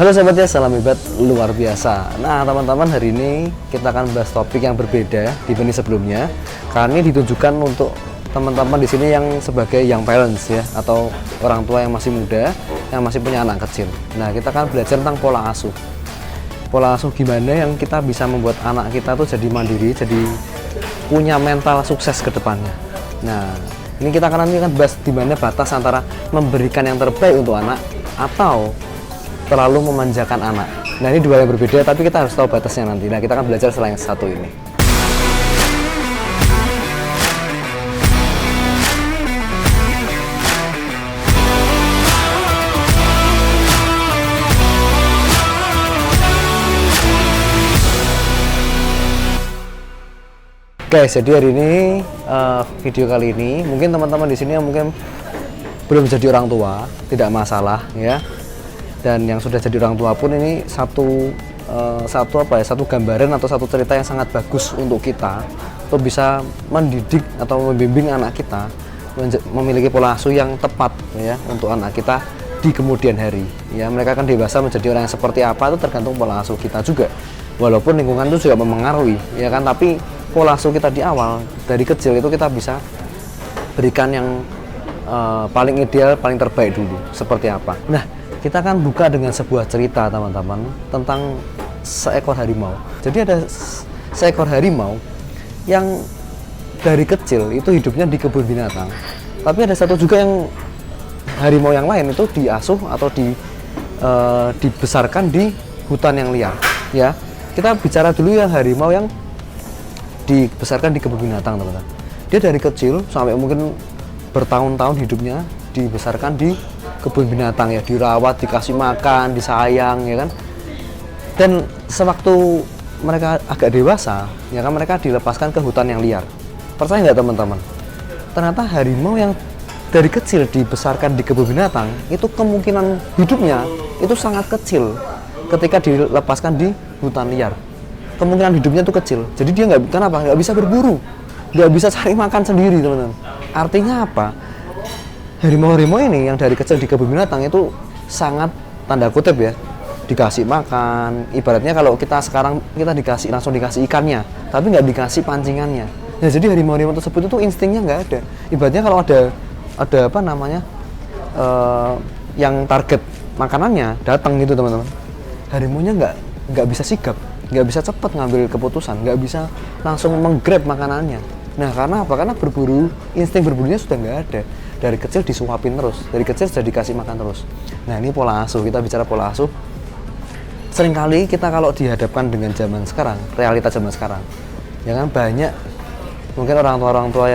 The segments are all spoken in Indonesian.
Halo sahabatnya, salam hebat luar biasa. Nah teman-teman, hari ini kita akan bahas topik yang berbeda dibanding sebelumnya. Karena ini ditujukan untuk teman-teman di sini yang sebagai young parents ya, atau orang tua yang masih muda, yang masih punya anak kecil. Nah kita akan belajar tentang pola asuh. Pola asuh gimana yang kita bisa membuat anak kita tuh jadi mandiri, jadi punya mental sukses ke depannya. Nah ini kita akan bahas di mana batas antara memberikan yang terbaik untuk anak atau terlalu memanjakan anak. Nah ini dua yang berbeda, tapi kita harus tahu batasnya nanti. Nah kita akan belajar setelah yang satu ini. Oke, jadi hari ini video kali ini mungkin teman-teman di sini yang mungkin belum jadi orang tua, tidak masalah ya. Dan yang sudah jadi orang tua pun ini satu gambaran atau satu cerita yang sangat bagus untuk kita, untuk bisa mendidik atau membimbing anak kita memiliki pola asuh yang tepat ya untuk anak kita di kemudian hari ya. Mereka akan dewasa menjadi orang yang seperti apa itu tergantung pola asuh kita juga, walaupun lingkungan itu juga mempengaruhi ya kan, tapi pola asuh kita di awal dari kecil itu kita bisa berikan yang paling ideal, paling terbaik dulu seperti apa. Nah kita akan buka dengan sebuah cerita teman-teman tentang seekor harimau. Jadi ada seekor harimau yang dari kecil itu hidupnya di kebun binatang. Tapi ada satu juga yang harimau yang lain itu diasuh atau dibesarkan di hutan yang liar. Ya, kita bicara dulu yang harimau yang dibesarkan di kebun binatang teman-teman. Dia dari kecil sampai mungkin bertahun-tahun hidupnya dibesarkan di kebun binatang ya, dirawat, dikasih makan, disayang ya kan. Dan sewaktu mereka agak dewasa ya kan, mereka dilepaskan ke hutan yang liar. Percaya nggak teman-teman, ternyata harimau yang dari kecil dibesarkan di kebun binatang itu kemungkinan hidupnya itu sangat kecil ketika dilepaskan di hutan liar. Kemungkinan hidupnya itu kecil, jadi dia nggak bisa berburu, nggak bisa cari makan sendiri teman-teman. Artinya apa? Harimau-harimau ini yang dari kecil di kebun binatang itu sangat tanda kutip ya, dikasih makan. Ibaratnya kalau kita sekarang kita langsung dikasih ikannya, tapi nggak dikasih pancingannya. Nah jadi harimau-harimau tersebut itu instingnya nggak ada. Ibaratnya kalau ada apa namanya yang target makanannya datang gitu teman-teman, harimaunya nggak bisa sigap, nggak bisa cepat ngambil keputusan, nggak bisa langsung menggrab makanannya. Nah karena apa? Karena berburu, insting berburunya sudah nggak ada. Dari kecil disuapin terus, dari kecil sudah dikasih makan terus. Nah ini pola asuh, kita bicara pola asuh. Seringkali kita kalau dihadapkan dengan zaman sekarang, realita zaman sekarang, ya kan banyak mungkin orang tua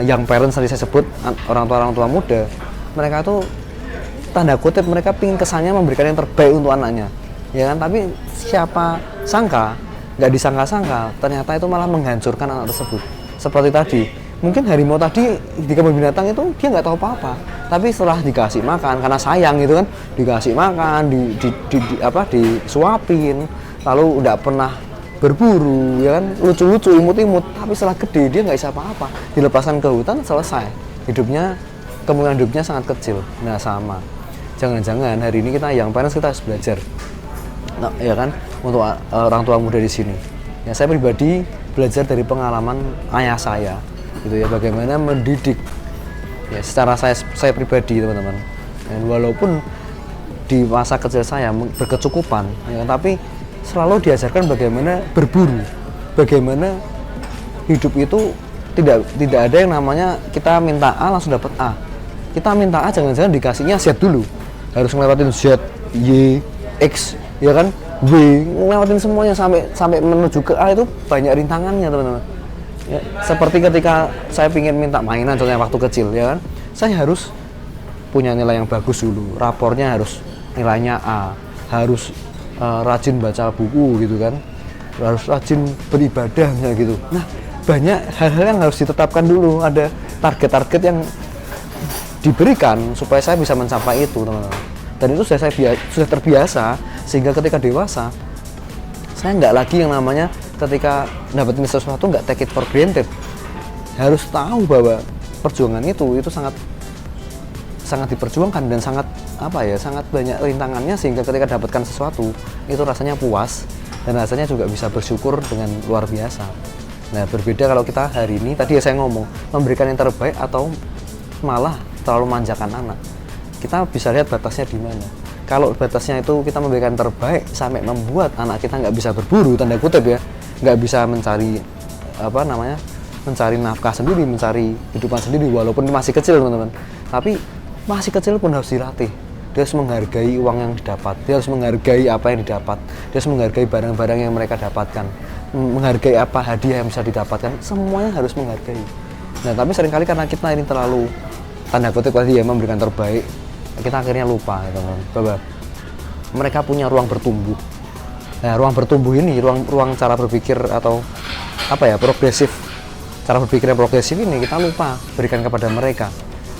yang parents tadi saya sebut, orang tua muda, mereka tuh tanda kutip mereka pingin kesannya memberikan yang terbaik untuk anaknya, ya kan. Tapi siapa sangka, nggak disangka-sangka, ternyata itu malah menghancurkan anak tersebut. Seperti tadi. Mungkin harimau tadi di kebun binatang itu dia nggak tahu apa-apa, tapi setelah dikasih makan karena sayang gitu kan, dikasih makan, disuapin, lalu udah pernah berburu ya kan, lucu-lucu, imut-imut, tapi setelah gede dia nggak bisa apa-apa, dilepaskan ke hutan, selesai hidupnya, kemungkinan hidupnya sangat kecil. Nah sama, jangan-jangan hari ini kita yang parents kita harus belajar, nah, ya kan, untuk orang tua muda di sini. Ya saya pribadi belajar dari pengalaman ayah saya. Gitu ya, bagaimana mendidik ya secara saya pribadi teman-teman. Dan walaupun di masa kecil saya berkecukupan ya, tapi selalu diajarkan bagaimana berburu, bagaimana hidup itu tidak ada yang namanya kita minta A langsung dapat A. Kita minta A jangan-jangan dikasihnya Z dulu, harus ngelewatin Z, Y, X ya kan, W, ngelewatin semuanya sampai menuju ke A itu banyak rintangannya teman-teman. Ya, seperti ketika saya ingin minta mainan contohnya waktu kecil ya kan, saya harus punya nilai yang bagus dulu, rapornya harus nilainya A, harus rajin baca buku gitu kan, harus rajin beribadahnya gitu. Nah banyak hal-hal yang harus ditetapkan dulu, ada target-target yang diberikan supaya saya bisa mencapai itu teman-teman. Dan itu sudah terbiasa sehingga ketika dewasa saya nggak lagi yang namanya ketika dapetin sesuatu nggak take it for granted, harus tahu bahwa perjuangan itu sangat sangat diperjuangkan dan sangat sangat banyak rintangannya, sehingga ketika dapatkan sesuatu itu rasanya puas dan rasanya juga bisa bersyukur dengan luar biasa. Nah, berbeda kalau kita hari ini, tadi ya saya ngomong, memberikan yang terbaik atau malah terlalu manjakan anak. Kita bisa lihat batasnya di mana. Kalau batasnya itu kita memberikan terbaik sampai membuat anak kita nggak bisa berburu, tanda kutip ya, nggak bisa mencari mencari nafkah sendiri, mencari kehidupan sendiri, walaupun masih kecil teman-teman. Tapi masih kecil pun harus dilatih. Dia harus menghargai uang yang didapat, dia harus menghargai apa yang didapat, dia harus menghargai barang-barang yang mereka dapatkan, menghargai apa hadiah yang bisa didapatkan, semuanya harus menghargai. Nah, tapi seringkali karena kita ini terlalu tanda kutip tadi ya memberikan terbaik, kita akhirnya lupa teman-teman, bahwa mereka punya ruang bertumbuh. Nah, ruang bertumbuh ini, ruang cara berpikir atau progresif, cara berpikir yang progresif ini kita lupa berikan kepada mereka.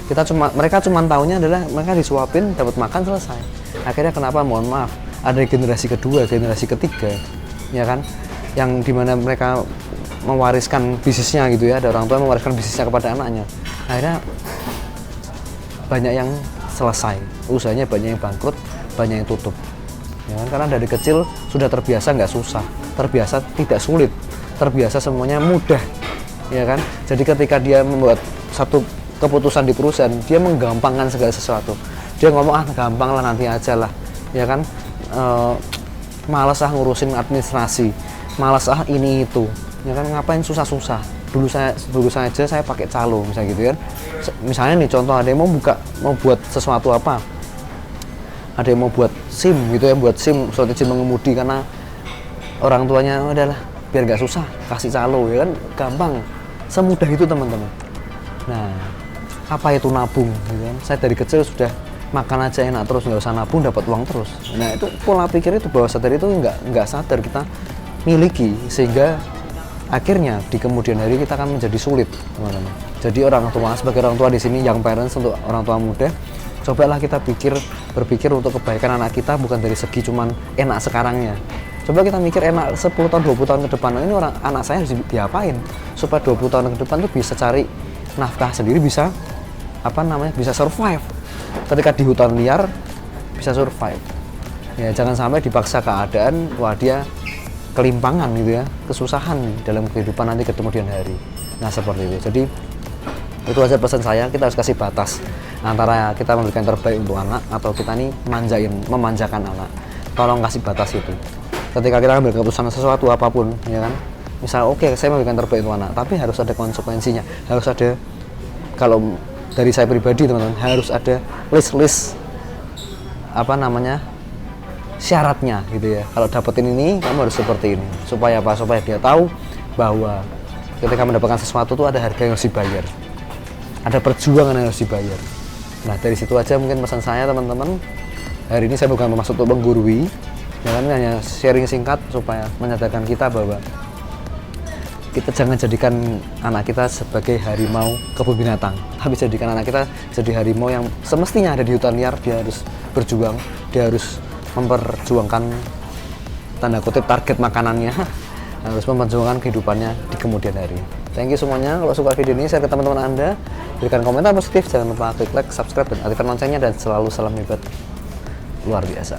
Mereka cuma taunya adalah mereka disuapin, dapat makan, selesai. Akhirnya kenapa, mohon maaf, ada generasi kedua, generasi ketiga, ya kan, yang dimana mereka mewariskan bisnisnya gitu ya, ada orang tua mewariskan bisnisnya kepada anaknya. Akhirnya banyak yang selesai, usahanya banyak yang bangkrut, banyak yang tutup, ya kan? Karena dari kecil sudah terbiasa nggak susah, terbiasa tidak sulit, terbiasa semuanya mudah, ya kan. Jadi ketika dia membuat satu keputusan di perusahaan, dia menggampangkan segala sesuatu. Dia ngomong, gampang lah, nanti aja lah, ya kan. Malas ngurusin administrasi, malas ini itu, ya kan, ngapain susah-susah. Dulu saja saya pakai calo, misalnya gitu kan. Misalnya nih contoh, ada yang mau buat sesuatu apa, ada yang mau buat SIM gitu ya, buat SIM suatu izin mengemudi, karena orang tuanya adalah biar nggak susah kasih calo, ya kan, gampang, semudah itu teman-teman. Nah, apa itu nabung gitu kan? Saya dari kecil sudah makan aja enak terus, nggak usah nabung, dapat uang terus. Nah, itu pola pikir itu, bawah sadar itu nggak sadar kita miliki, sehingga akhirnya di kemudian hari kita akan menjadi sulit teman-teman. Jadi orang tua, sebagai orang tua di sini, young parents, untuk orang tua muda, cobalah kita berpikir untuk kebaikan anak kita, bukan dari segi cuman enak sekarangnya. Coba kita mikir enak 10 tahun, 20 tahun ke depan, ini anak saya harus diapain supaya 20 tahun ke depan tuh bisa cari nafkah sendiri, bisa bisa survive. Ketika di hutan liar bisa survive. Ya, jangan sampai dipaksa keadaan, wah dia kelimpangan gitu ya, kesusahan dalam kehidupan nanti ke kemudian hari. Nah, seperti itu. Jadi itu aja pesan saya, kita harus kasih batas antara kita memberikan terbaik untuk anak atau kita nih memanjakan anak. Tolong kasih batas itu. Ketika kita ambil keputusan sesuatu apapun, ya kan, misal saya memberikan terbaik untuk anak, tapi harus ada konsekuensinya, harus ada, kalau dari saya pribadi teman-teman, harus ada list syaratnya gitu ya. Kalau dapetin ini, kamu harus seperti ini. Supaya apa? Supaya dia tahu bahwa ketika mendapatkan sesuatu itu ada harga yang harus dibayar, ada perjuangan yang harus dibayar. Nah, dari situ aja mungkin pesan saya teman-teman. Hari ini saya bukan bermaksud untuk menggurui, ya kan, hanya sharing singkat supaya menyadarkan kita bahwa kita jangan jadikan anak kita sebagai harimau kebun binatang, tapi jadikan anak kita jadi harimau yang semestinya ada di hutan liar. Dia harus berjuang, dia harus memperjuangkan tanda kutip target makanannya, harus memperjuangkan kehidupannya di kemudian hari. Thank you semuanya. Kalau suka video ini, share ke teman-teman Anda, berikan komentar positif, jangan lupa klik like, subscribe, dan aktifkan loncengnya, dan selalu salam hebat luar biasa.